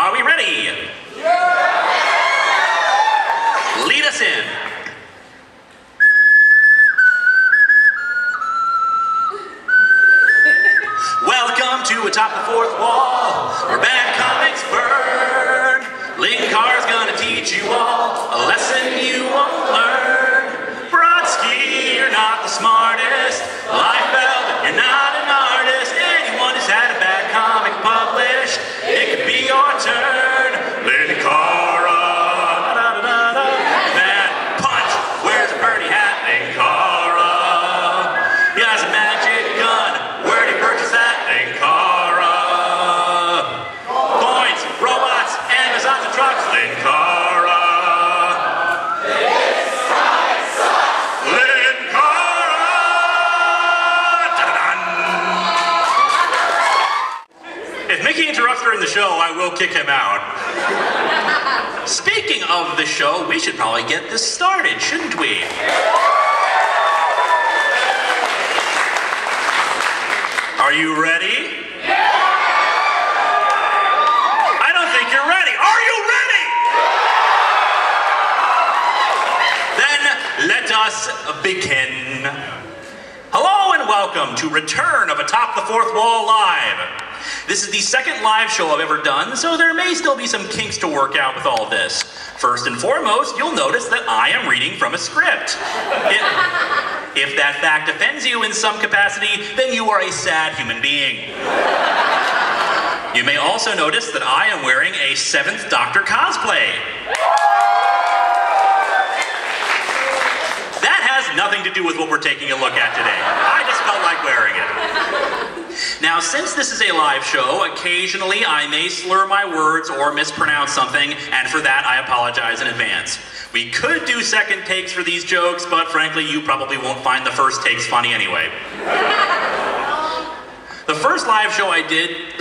Are we ready? Yeah! Lead us in. Welcome to Atop the Fourth Wall, where bad comics burn. Linkara's gonna teach you all a lesson you won't learn. Brodsky, you're not the smartest. Liefeld, you're not an artist. Anyone who's had a bad comic published, it could be your turn. Linkara, bad punch, wears a birdie hat. Linkara, he has a magic gun. Where'd he purchase that? Linkara, coins, robots, Amazons and trucks. Linkara. If Mickey interrupts during the show, I will kick him out. Speaking of the show, we should probably get this started, shouldn't we? Are you ready? I don't think you're ready. Are you ready? Then let us begin. Hello and welcome to Return of Atop the Fourth Wall Live. This is the second live show I've ever done, so there may still be some kinks to work out with all of this. First and foremost, you'll notice that I am reading from a script. If that fact offends you in some capacity, then you are a sad human being. You may also notice that I am wearing a 7th Doctor cosplay. That has nothing to do with what we're taking a look at today. I just felt like wearing it. Now, since this is a live show, occasionally I may slur my words or mispronounce something, and for that I apologize in advance. We could do second takes for these jokes, but frankly, you probably won't find the first takes funny anyway. The first live show I did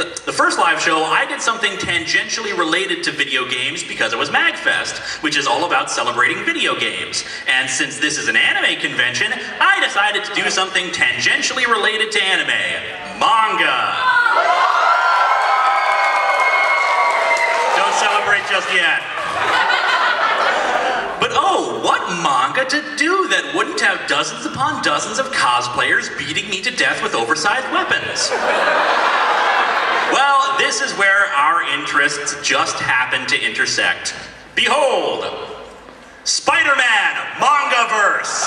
something tangentially related to video games because it was MagFest, which is all about celebrating video games. And since this is an anime convention, I decided to do something tangentially related to anime. Manga. Don't celebrate just yet. But oh, what manga to do that wouldn't have dozens upon dozens of cosplayers beating me to death with oversized weapons? Well, this is where our interests just happen to intersect. Behold, Spider-Man Mangaverse.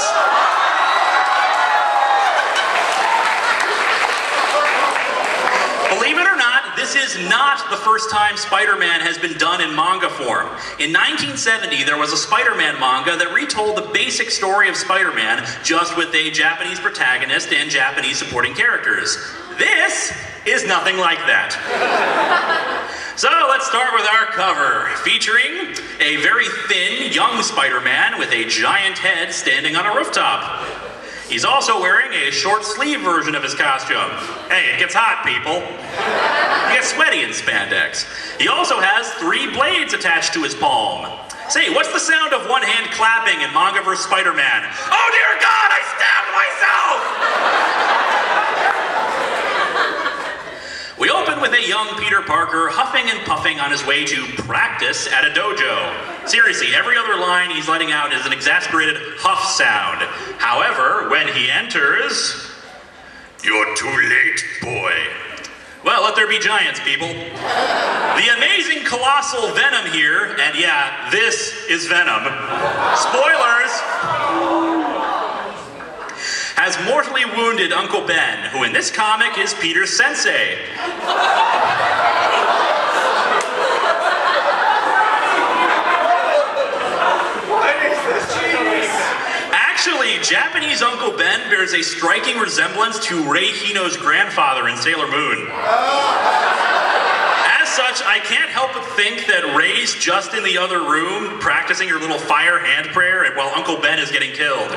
Believe it or not, this is not the first time Spider-Man has been done in manga form. In 1970, there was a Spider-Man manga that retold the basic story of Spider-Man, just with a Japanese protagonist and Japanese supporting characters. This is nothing like that. So let's start with our cover, featuring a very thin, young Spider-Man with a giant head standing on a rooftop. He's also wearing a short sleeve version of his costume. Hey, it gets hot, people. He gets sweaty in spandex. He also has 3 blades attached to his palm. Say, what's the sound of one hand clapping in Mangaverse Spider-Man? Oh dear God, I stabbed myself! We open with a young Peter Parker huffing and puffing on his way to practice at a dojo. Seriously, every other line he's letting out is an exasperated huff sound. However, when he enters, "You're too late, boy." Well, let there be giants, people. The amazing colossal Venom here, and yeah, this is Venom. Spoilers! Has mortally wounded Uncle Ben, who in this comic is Peter's sensei. Actually, Japanese Uncle Ben bears a striking resemblance to Rei Hino's grandfather in Sailor Moon. As such, I can't help but think that Rei's just in the other room practicing her little fire hand prayer while Uncle Ben is getting killed.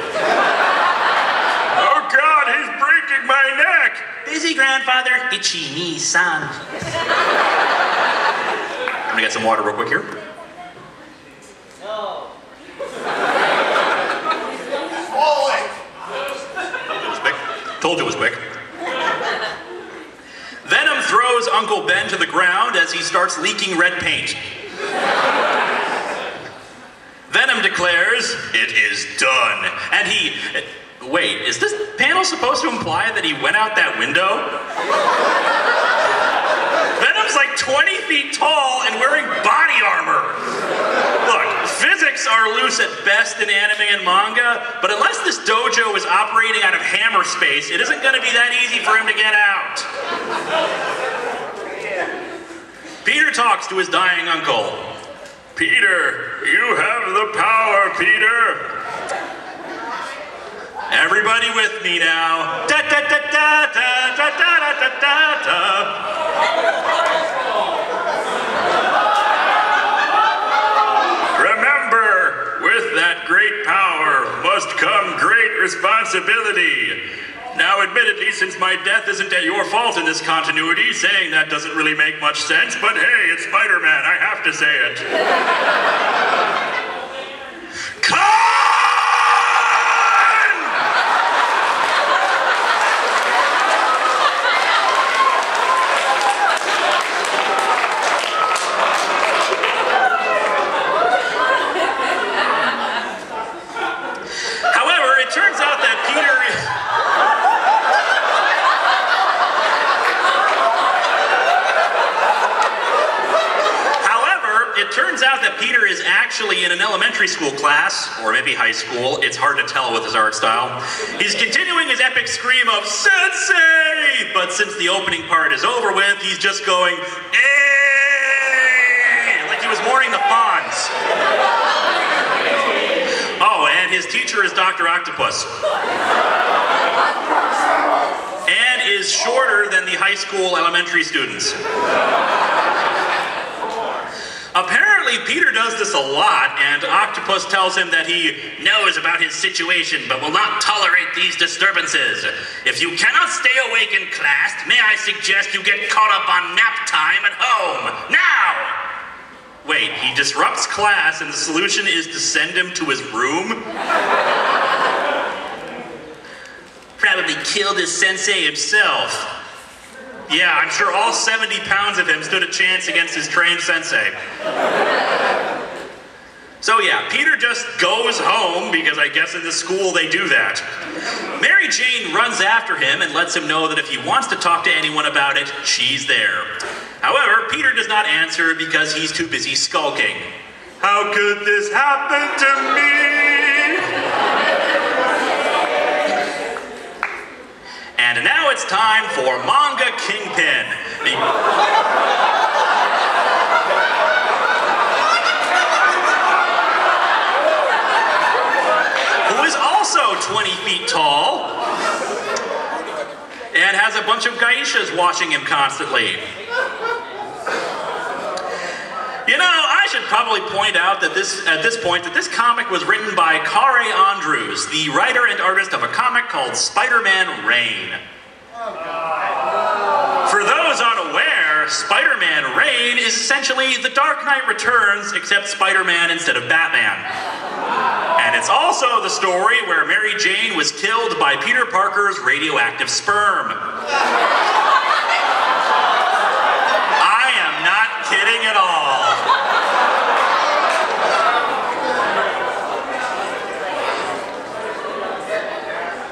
Oh God, he's breaking my neck! Busy, grandfather. Ichi-ni-san. I'm gonna get some water real quick here. No. Told you it was quick. Venom throws Uncle Ben to the ground as as he starts leaking red paint. Venom declares, "It is done." And he... Wait, is this panel supposed to imply that he went out that window? Venom's like 20 feet tall and wearing body armor. Look, physics are loose at best in anime and manga, but unless this dojo is operating out of hammer space, it isn't going to be that easy for him to get out. Peter talks to his dying uncle. "Peter, you have the power, Peter." Everybody with me now. Da da da da da da da da da da. Remember, with that great power must come great responsibility. Now, admittedly, since my death isn't at your fault in this continuity, saying that doesn't really make much sense, but hey, it's Spider-Man, I have to say it. Peter is actually in an elementary school class, or maybe high school, it's hard to tell with his art style. He's continuing his epic scream of "Sensei!" But since the opening part is over with, he's just going, "Hey!" Like he was mourning the fawns. Oh, and his teacher is Dr. Octopus. And is shorter than the high school elementary students. Apparently, Peter does this a lot, and Octopus tells him that he knows about his situation, but will not tolerate these disturbances. If you cannot stay awake in class, may I suggest you get caught up on nap time at home, now! Wait, he disrupts class, and the solution is to send him to his room? Probably killed his sensei himself. Yeah, I'm sure all 70 pounds of him stood a chance against his trained sensei. So yeah, Peter just goes home, because I guess in the school they do that. Mary Jane runs after him and lets him know that if he wants to talk to anyone about it, she's there. However, Peter does not answer because he's too busy skulking. How could this happen to me? And now it's time for Manga Kingpin. Who is also 20 feet tall and has a bunch of geishas watching him constantly. You know, I should probably point out that at this point that this comic was written by Kare Andrews, the writer and artist of a comic called Spider-Man Reign. For those unaware, Spider-Man Reign is essentially The Dark Knight Returns, except Spider-Man instead of Batman. And it's also the story where Mary Jane was killed by Peter Parker's radioactive sperm. I am not kidding at all.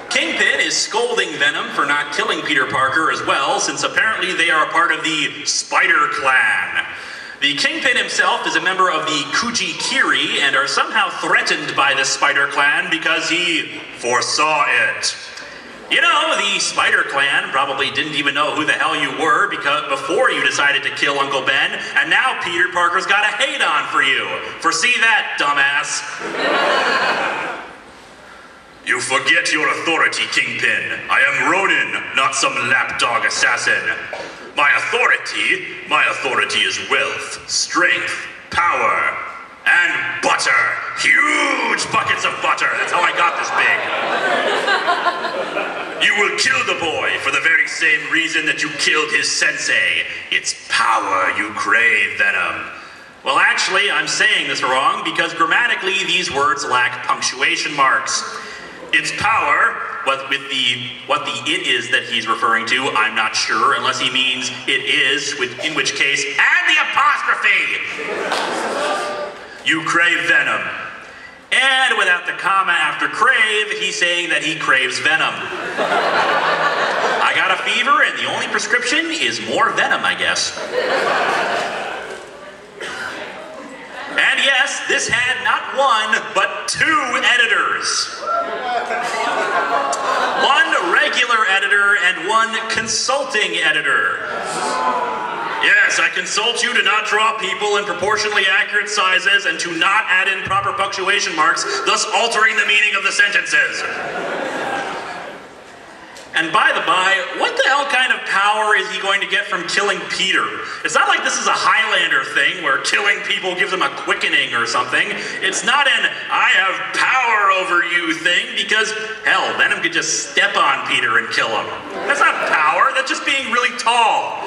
Kingpin is scolding Venom for not killing Peter Parker as well, since apparently they are a part of the Spider Clan. The Kingpin himself is a member of the Kuji-Kiri and are somehow threatened by the Spider Clan because he foresaw it. You know, the Spider Clan probably didn't even know who the hell you were before you decided to kill Uncle Ben, and now Peter Parker's got a hate on for you. Foresee that, dumbass. You forget your authority, Kingpin. I am Ronin, not some lapdog assassin. My authority is wealth, strength, power, and butter. Huge buckets of butter. That's how I got this big. You will kill the boy for the very same reason that you killed his sensei. It's power you crave, Venom. Well, actually, I'm saying this wrong because grammatically these words lack punctuation marks. It's power, what the it is that he's referring to, I'm not sure, unless he means it is, in which case, add the apostrophe! You crave venom. And without the comma after crave, he's saying that he craves venom. I got a fever, and the only prescription is more venom, I guess. And yes, this had not one, but two editors. One regular editor and one consulting editor. Yes, I consult you to not draw people in proportionally accurate sizes and to not add in proper punctuation marks, thus altering the meaning of the sentences. And by the by, what the hell kind of power is he going to get from killing Peter? It's not like this is a Highlander thing where killing people gives him a quickening or something. It's not an I have power over you thing, because hell, Venom could just step on Peter and kill him. That's not power, that's just being really tall.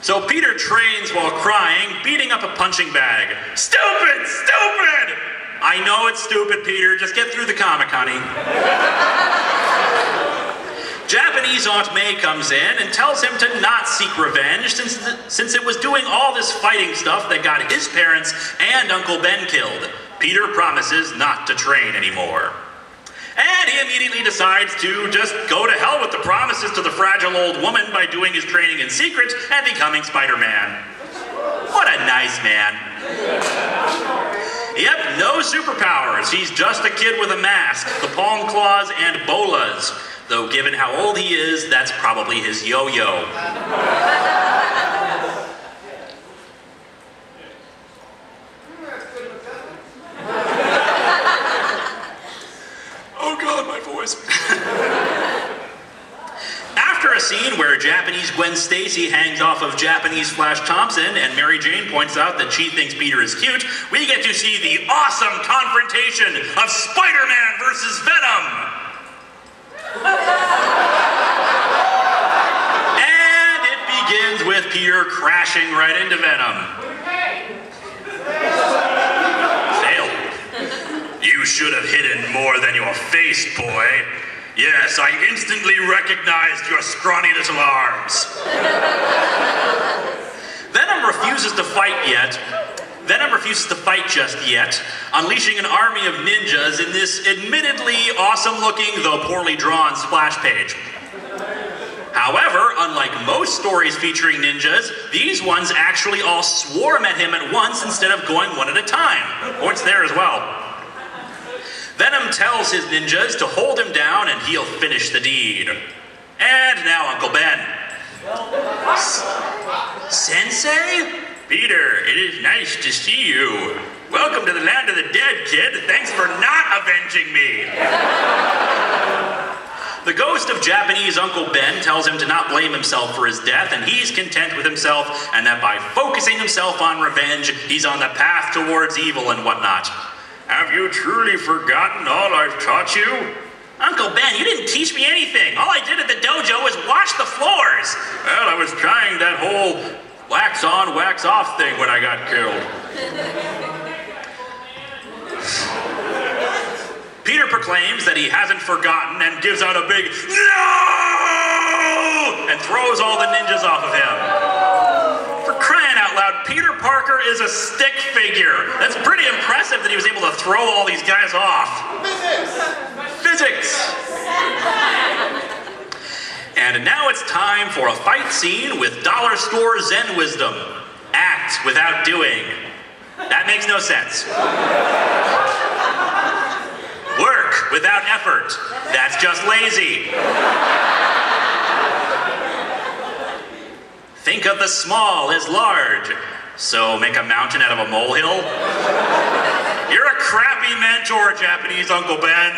So Peter trains while crying, beating up a punching bag. Stupid! Stupid! I know it's stupid, Peter. Just get through the comic, honey. Japanese Aunt May comes in and tells him to not seek revenge since it was doing all this fighting stuff that got his parents and Uncle Ben killed. Peter promises not to train anymore. And he immediately decides to just go to hell with the promises to the fragile old woman by doing his training in secret and becoming Spider-Man. What a nice man. Yep, no superpowers. He's just a kid with a mask, the palm claws, and bolas. Though given how old he is, that's probably his yo-yo. Oh God, my voice. After a scene where Japanese Gwen Stacy hangs off of Japanese Flash Thompson and Mary Jane points out that she thinks Peter is cute, we get to see the awesome confrontation of Spider-Man versus Venom. And it begins with Peter crashing right into Venom. Failed. You should have hidden more than your face, boy. Yes, I instantly recognized your scrawny little arms. Venom refuses to fight just yet, unleashing an army of ninjas in this admittedly awesome-looking, though poorly drawn, splash page. However, unlike most stories featuring ninjas, these ones actually all swarm at him at once instead of going one at a time. Points there as well. Venom tells his ninjas to hold him down and he'll finish the deed. And now Uncle Ben. Sensei? Peter, it is nice to see you. Welcome to the land of the dead, kid. Thanks for not avenging me. The ghost of Japanese Uncle Ben tells him to not blame himself for his death, and he's content with himself, and that by focusing himself on revenge, he's on the path towards evil and whatnot. Have you truly forgotten all I've taught you? Uncle Ben, you didn't teach me anything. All I did at the dojo was wash the floors. Well, I was trying that whole wax on, wax off thing when I got killed. Peter proclaims that he hasn't forgotten and gives out a big no! And throws all the ninjas off of him. For crying out loud, Peter Parker is a stick figure. That's pretty impressive that he was able to throw all these guys off. Physics! And now it's time for a fight scene with dollar store Zen wisdom. Act without doing. That makes no sense. Work without effort. That's just lazy. Think of the small as large. So make a mountain out of a molehill? You're a crappy mentor, Japanese Uncle Ben.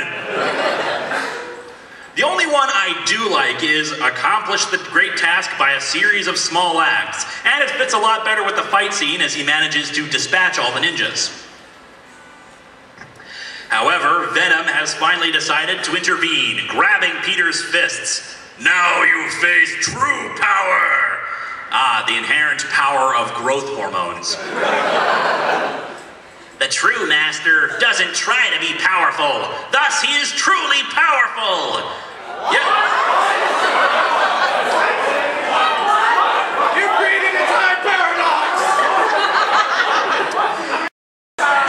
The only one I do like is accomplish the great task by a series of small acts, and it fits a lot better with the fight scene as he manages to dispatch all the ninjas. However, Venom has finally decided to intervene, grabbing Peter's fists. Now you face true power! Ah, the inherent power of growth hormones. The true master doesn't try to be powerful, thus he is truly powerful. Yeah. You're creating a time paradox!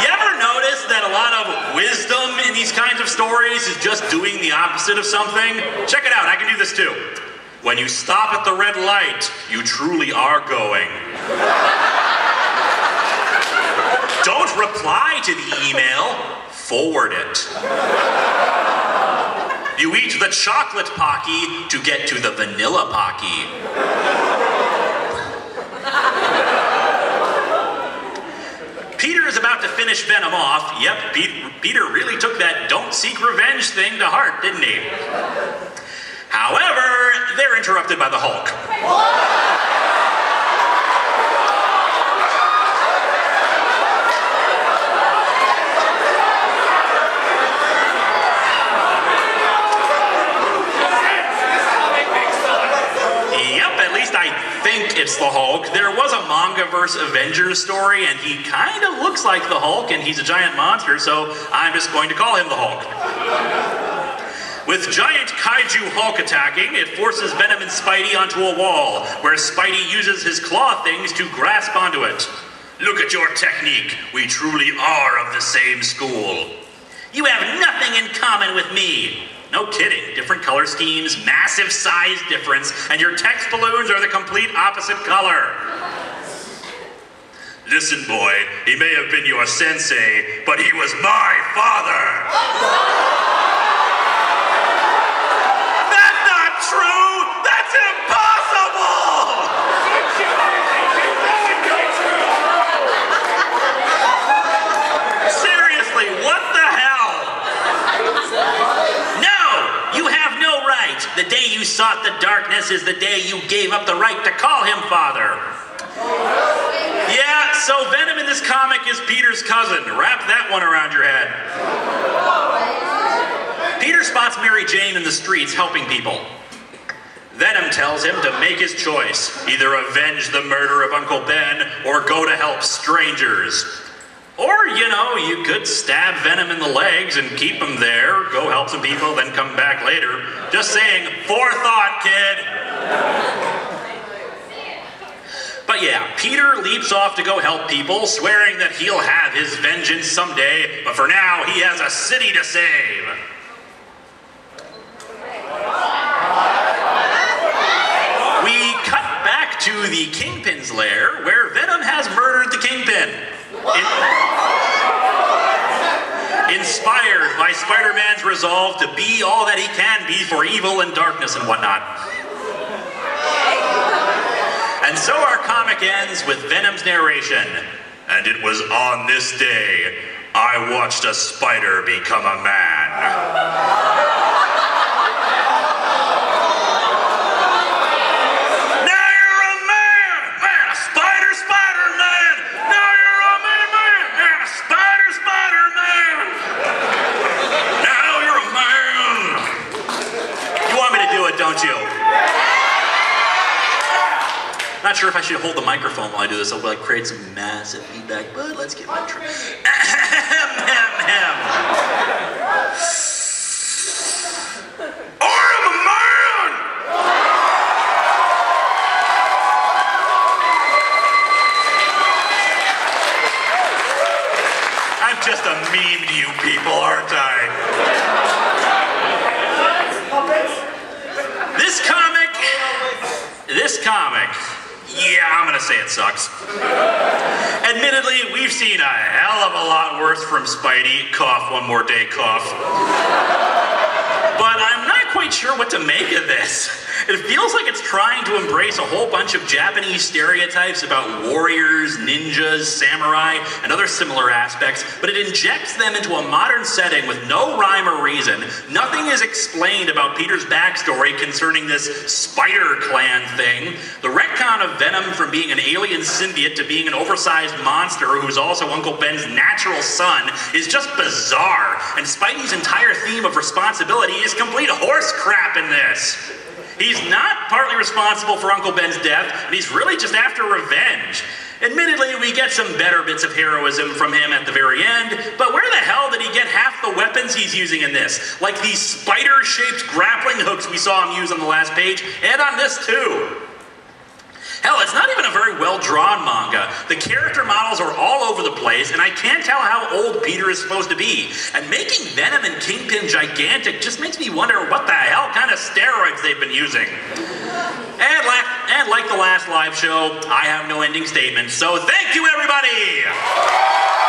You ever notice that a lot of wisdom in these kinds of stories is just doing the opposite of something? Check it out, I can do this too. When you stop at the red light, you truly are going. Don't reply to the email, forward it. You eat the chocolate Pocky to get to the vanilla Pocky. Peter is about to finish Venom off. Yep, Peter really took that don't seek revenge thing to heart, didn't he? However, they're interrupted by the Hulk. I think it's the Hulk. There was a Mangaverse Avengers story, and he kind of looks like the Hulk, and he's a giant monster, so I'm just going to call him the Hulk. With giant kaiju Hulk attacking, it forces Venom and Spidey onto a wall, where Spidey uses his claw things to grasp onto it. Look at your technique. We truly are of the same school. You have nothing in common with me. No kidding, different color schemes, massive size difference, and your text balloons are the complete opposite color. Listen, boy, he may have been your sensei, but he was my father. That's not true! That's impossible! Seriously, what the hell? You have no right. The day you sought the darkness is the day you gave up the right to call him father. Yeah, so Venom in this comic is Peter's cousin. Wrap that one around your head. Peter spots Mary Jane in the streets helping people. Venom tells him to make his choice. Either avenge the murder of Uncle Ben or go to help strangers. Or, you know, you could stab Venom in the legs and keep him there, go help some people, then come back later. Just saying, forethought, kid. But yeah, Peter leaps off to go help people, swearing that he'll have his vengeance someday, but for now, he has a city to save. We cut back to the Kingpin's lair, where Venom has murdered the Kingpin. Inspired by Spider-Man's resolve to be all that he can be for evil and darkness and whatnot. And so our comic ends with Venom's narration. And it was on this day I watched a spider become a man. Don't you? Not sure if I should hold the microphone while I do this. I'll create some massive feedback, but let's give it a try. I am a man! I'm just a meme to you people, aren't I? This comic, yeah, I'm gonna say it sucks. Admittedly, we've seen a hell of a lot worse from Spidey. Cough, one more day, cough. But I'm not quite sure what to make of this. It feels like it's trying to embrace a whole bunch of Japanese stereotypes about warriors, ninjas, samurai, and other similar aspects, but it injects them into a modern setting with no rhyme or reason. Nothing is explained about Peter's backstory concerning this Spider Clan thing. The retcon of Venom from being an alien symbiote to being an oversized monster who's also Uncle Ben's natural son is just bizarre, and Spidey's entire theme of responsibility is complete horse crap in this. He's not partly responsible for Uncle Ben's death, and he's really just after revenge. Admittedly, we get some better bits of heroism from him at the very end, but where the hell did he get half the weapons he's using in this? Like these spider-shaped grappling hooks we saw him use on the last page, and on this too. Hell, it's not even a very well-drawn manga. The character models are all over the place, and I can't tell how old Peter is supposed to be. And making Venom and Kingpin gigantic just makes me wonder what the hell kind of steroids they've been using. And like the last live show, I have no ending statement, so thank you, everybody!